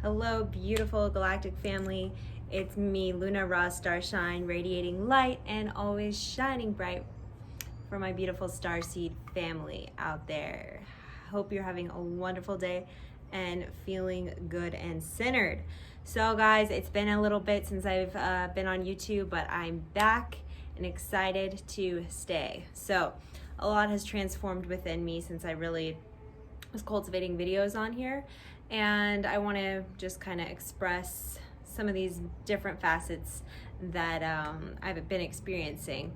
Hello, beautiful galactic family. It's me, lunastarshine, radiating light and always shining bright for my beautiful starseed family out there. Hope you're having a wonderful day and feeling good and centered. So guys, it's been a little bit since I've been on YouTube, but I'm back and excited to stay. So a lot has transformed within me since I really was cultivating videos on here, and I want to just kind of express some of these different facets that I've been experiencing.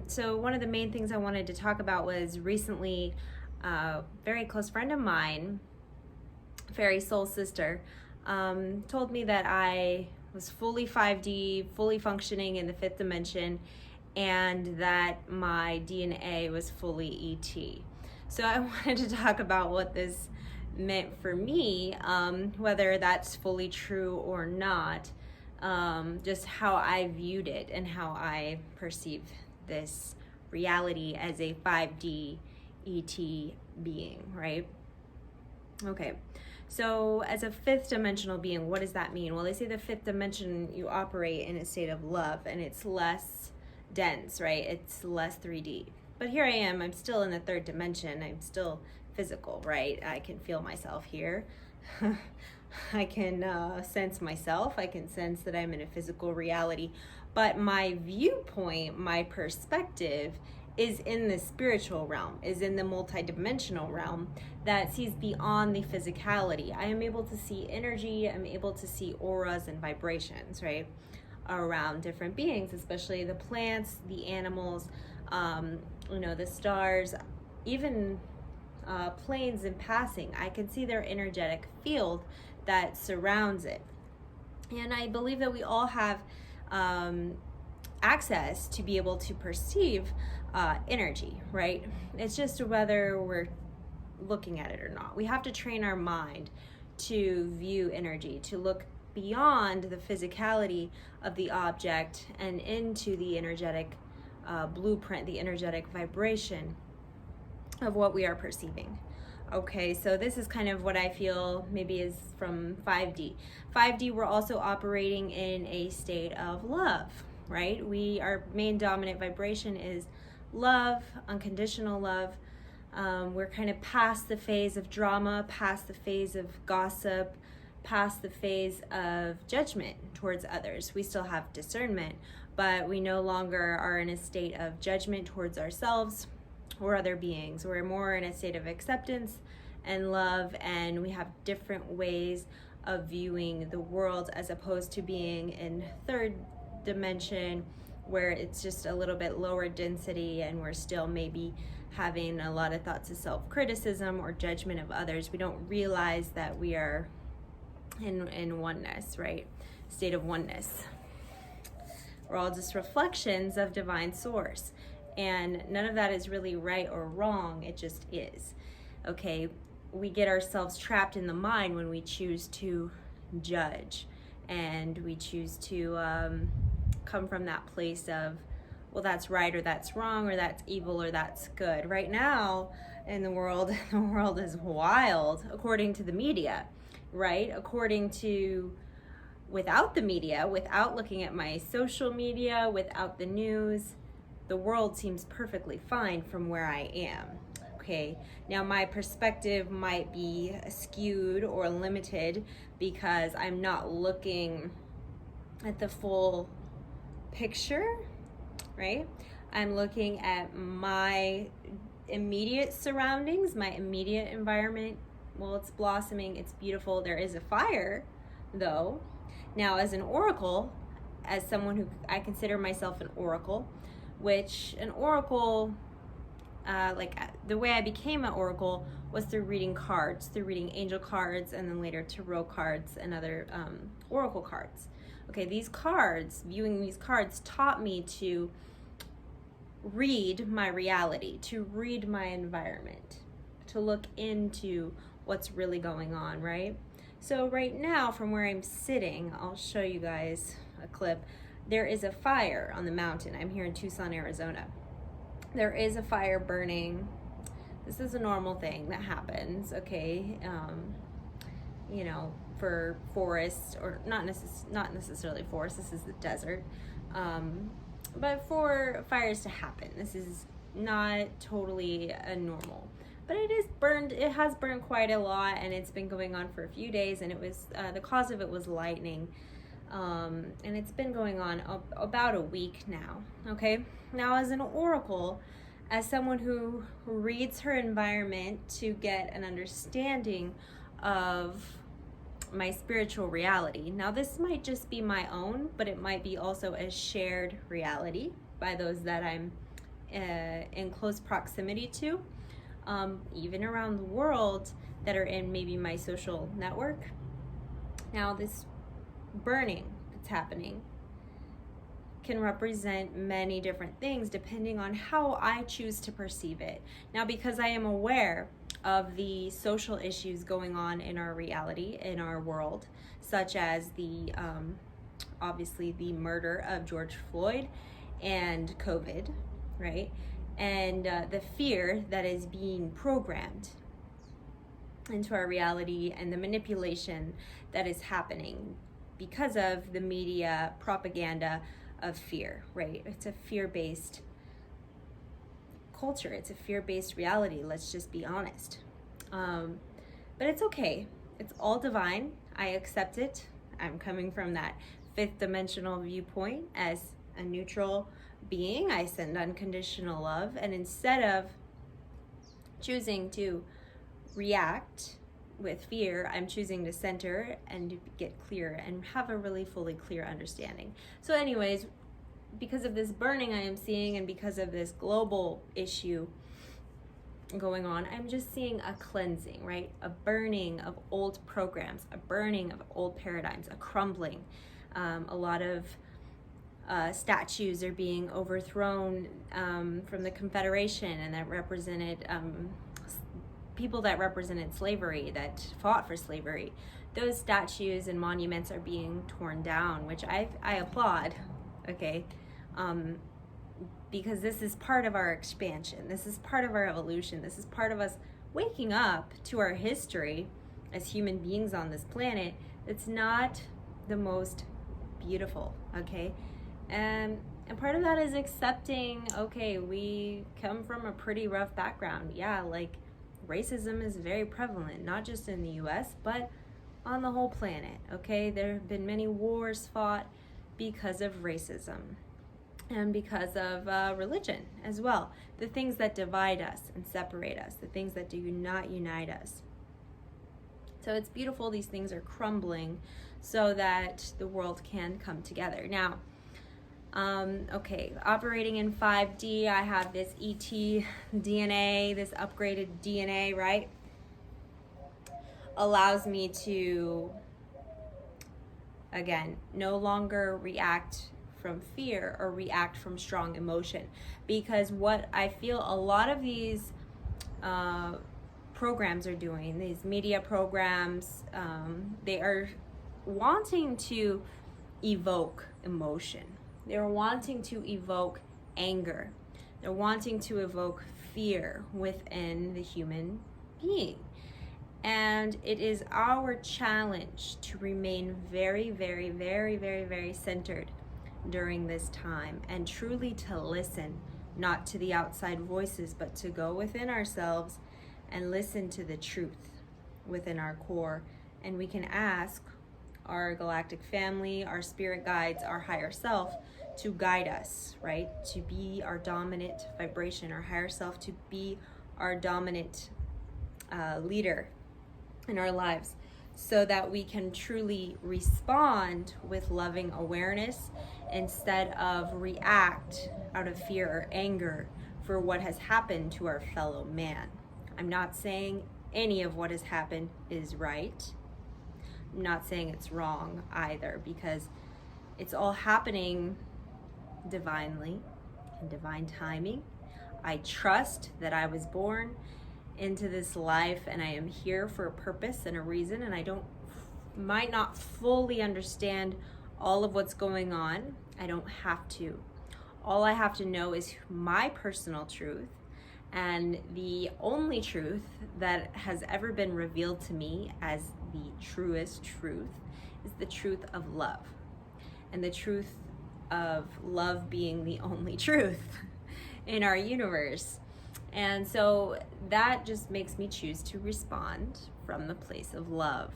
So one of the main things I wanted to talk about was recently a very close friend of mine, fairy soul sister, told me that I was fully 5D, fully functioning in the fifth dimension, and that my DNA was fully ET. So I wanted to talk about what this meant for me, whether that's fully true or not, just how I viewed it and how I perceive this reality as a 5D ET being, right? Okay, so as a fifth dimensional being, what does that mean? Well, they say the fifth dimension, you operate in a state of love, and it's less dense, right? It's less 3D. But here I am, I'm still in the third dimension. I'm still physical, right? I can feel myself here. I can sense myself. I can sense that I'm in a physical reality. But my viewpoint, my perspective is in the spiritual realm, is in the multidimensional realm that sees beyond the physicality. I am able to see energy, I'm able to see auras and vibrations, right, around different beings, especially the plants, the animals, the stars, even planes in passing. I can see their energetic field that surrounds it. And I believe that we all have access to be able to perceive energy, right? It's just whether we're looking at it or not. We have to train our mind to view energy, to look beyond the physicality of the object and into the energetic blueprint, the energetic vibration of what we are perceiving. Okay, so this is kind of what I feel maybe is from 5D. 5D, we're also operating in a state of love, right? Our main dominant vibration is love, unconditional love. We're kind of past the phase of drama, past the phase of gossip, past the phase of judgment towards others. We still have discernment, but we no longer are in a state of judgment towards ourselves or other beings. We're more in a state of acceptance and love, and we have different ways of viewing the world as opposed to being in third dimension where it's just a little bit lower density and we're still maybe having a lot of thoughts of self-criticism or judgment of others. We don't realize that we are in oneness, right? State of oneness. We're all just reflections of divine source, and none of that is really right or wrong. It just is. Okay, we get ourselves trapped in the mind when we choose to judge, and we choose to come from that place of, well, that's right or that's wrong or that's evil or that's good. Right now in the world, the world is wild according to the media, right? According to, without the media, without looking at my social media, without the news, the world seems perfectly fine from where I am. Okay, now my perspective might be skewed or limited because I'm not looking at the full picture, right? I'm looking at my immediate surroundings, my immediate environment. Well, it's blossoming, it's beautiful. There is a fire, though. Now, as an oracle, as someone who I consider myself an oracle, which an oracle, the way I became an oracle was through reading cards, through reading angel cards, and then later tarot cards and other oracle cards. Okay, these cards, viewing these cards taught me to read my reality, to read my environment, to look into what's really going on, right? So right now, from where I'm sitting, I'll show you guys a clip. There is a fire on the mountain. I'm here in Tucson, Arizona. There is a fire burning. This is a normal thing that happens, okay? for forests, or not necessarily forests, this is the desert, but for fires to happen. This is not totally normal, but it has burned quite a lot, and it's been going on for a few days, and it was the cause of it was lightning, and it's been going on about a week now. Okay, now as an oracle, as someone who reads her environment to get an understanding of my spiritual reality. Now, this might just be my own, but it might be also a shared reality by those that I'm in close proximity to, even around the world, that are in maybe my social network. Now, this burning that's happening can represent many different things depending on how I choose to perceive it. Now, because I am aware of the social issues going on in our reality, in our world, such as the obviously the murder of George Floyd and COVID, right? And the fear that is being programmed into our reality, and the manipulation that is happening because of the media propaganda of fear, right? It's a fear-based culture. It's a fear-based reality. Let's just be honest. But it's okay. It's all divine. I accept it. I'm coming from that fifth dimensional viewpoint as a neutral being. I send unconditional love, and instead of choosing to react with fear, I'm choosing to center and to get clear and have a really fully clear understanding. So anyways, because of this burning I am seeing, and because of this global issue going on, I'm just seeing a cleansing, right? A burning of old programs, a burning of old paradigms, a crumbling. A lot of statues are being overthrown from the Confederation, and that represented people that represented slavery, that fought for slavery. Those statues and monuments are being torn down, which I applaud, okay? Because this is part of our expansion. This is part of our evolution. This is part of us waking up to our history as human beings on this planet. It's not the most beautiful, okay? And part of that is accepting, okay, we come from a pretty rough background. Yeah, like racism is very prevalent, not just in the US, but on the whole planet, okay? There have been many wars fought because of racism and because of religion as well. The things that divide us and separate us, the things that do not unite us. So it's beautiful these things are crumbling so that the world can come together. Now, okay, operating in 5D, I have this ET DNA, this upgraded DNA, right? Allows me to, again, no longer react from fear or react from strong emotion. Because what I feel a lot of these programs are doing, these media programs, they are wanting to evoke emotion. They're wanting to evoke anger. They're wanting to evoke fear within the human being. And it is our challenge to remain very, very, very, very, very centered during this time, and truly to listen, not to the outside voices, but to go within ourselves and listen to the truth within our core. And we can ask our galactic family, our spirit guides, our higher self to guide us, right? To be our dominant vibration, our higher self to be our dominant leader in our lives, so that we can truly respond with loving awareness instead of react out of fear or anger for what has happened to our fellow man. I'm not saying any of what has happened is right. I'm not saying it's wrong either, because it's all happening divinely, in divine timing. I trust that I was born into this life and I am here for a purpose and a reason, and I might not fully understand all of what's going on. I don't have to. All I have to know is my personal truth, And the only truth that has ever been revealed to me as the truest truth is the truth of love. And the truth of love being the only truth in our universe. And so that just makes me choose to respond from the place of love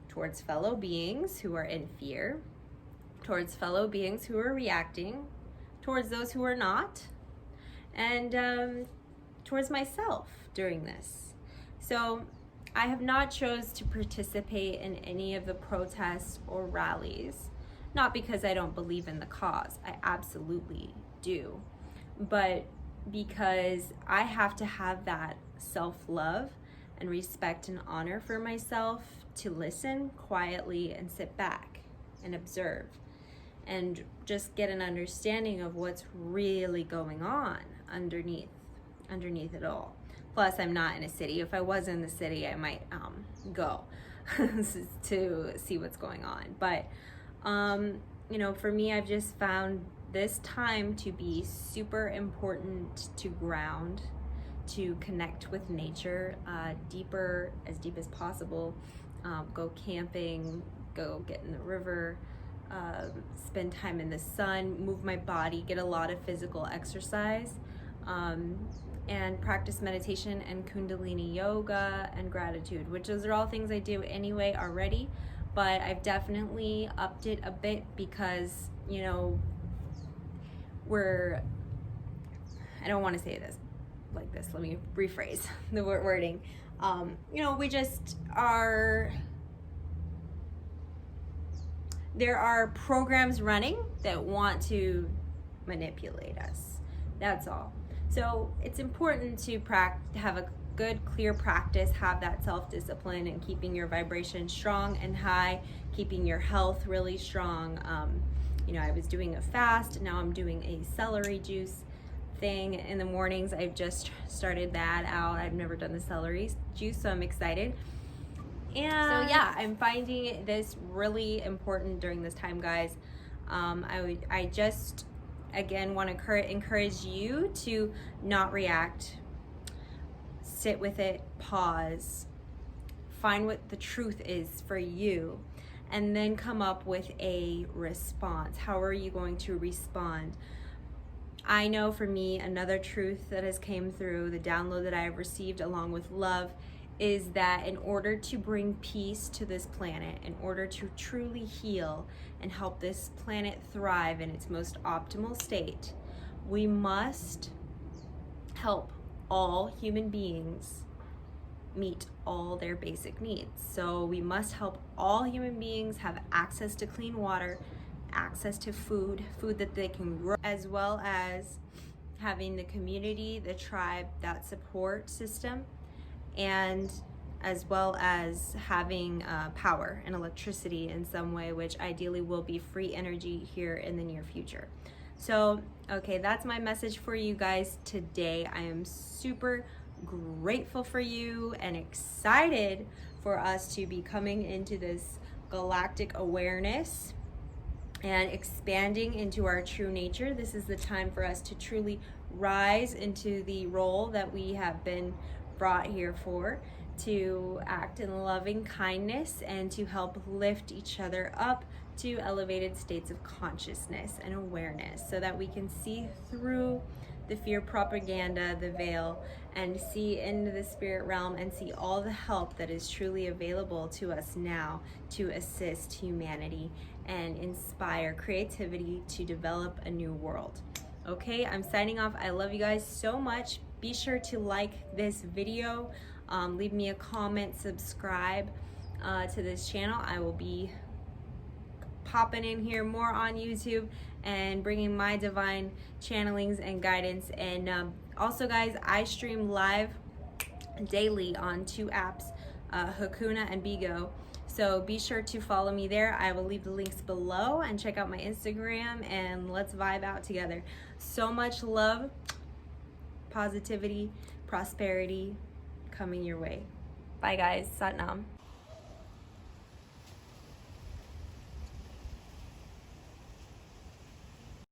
towards fellow beings who are in fear, towards fellow beings who are reacting, towards those who are not, and towards myself during this. So I have not chose to participate in any of the protests or rallies, not because I don't believe in the cause. I absolutely do. But because I have to have that self-love and respect and honor for myself to listen quietly and sit back and observe and just get an understanding of what's really going on underneath it all. Plus, I'm not in a city. If I was in the city, I might go to see what's going on. But you know, for me, I've just found this time to be super important to ground, to connect with nature deeper, as deep as possible, go camping, go get in the river, spend time in the sun, move my body, get a lot of physical exercise, and practice meditation and Kundalini yoga and gratitude, which those are all things I do anyway already, but I've definitely upped it a bit because, you know, I don't want to say this like this, let me rephrase the wording. You know, we just are, there are programs running that want to manipulate us. That's all. So it's important to have a good, clear practice, have that self-discipline and keeping your vibration strong and high, keeping your health really strong. You know, I was doing a fast, now I'm doing a celery juice thing in the mornings. I've just started that out. I've never done the celery juice, so I'm excited. And so yeah, I'm finding this really important during this time, guys. I just, again, want to encourage you to not react, sit with it, pause, find what the truth is for you, and then come up with a response. How are you going to respond? I know for me, another truth that has came through the download that I have received along with love is that in order to bring peace to this planet, in order to truly heal and help this planet thrive in its most optimal state, we must help all human beings meet all their basic needs. So we must help all human beings have access to clean water, access to food that they can grow, as well as having the community, the tribe, that support system, and as well as having power and electricity in some way, which ideally will be free energy here in the near future. So, okay, that's my message for you guys today. I am super grateful for you and excited for us to be coming into this galactic awareness and expanding into our true nature. This is the time for us to truly rise into the role that we have been brought here for, to act in loving kindness and to help lift each other up to elevated states of consciousness and awareness so that we can see through the fear propaganda, the veil, and see into the spirit realm and see all the help that is truly available to us now to assist humanity and inspire creativity to develop a new world. Okay, I'm signing off. I love you guys so much. Be sure to like this video, leave me a comment, subscribe to this channel. I will be popping in here more on YouTube and bringing my divine channelings and guidance. And also, guys, I stream live daily on 2 apps, Hakuna and Bigo. So be sure to follow me there. I will leave the links below and check out my Instagram and let's vibe out together. So much love, positivity, prosperity coming your way. Bye guys, Satnam.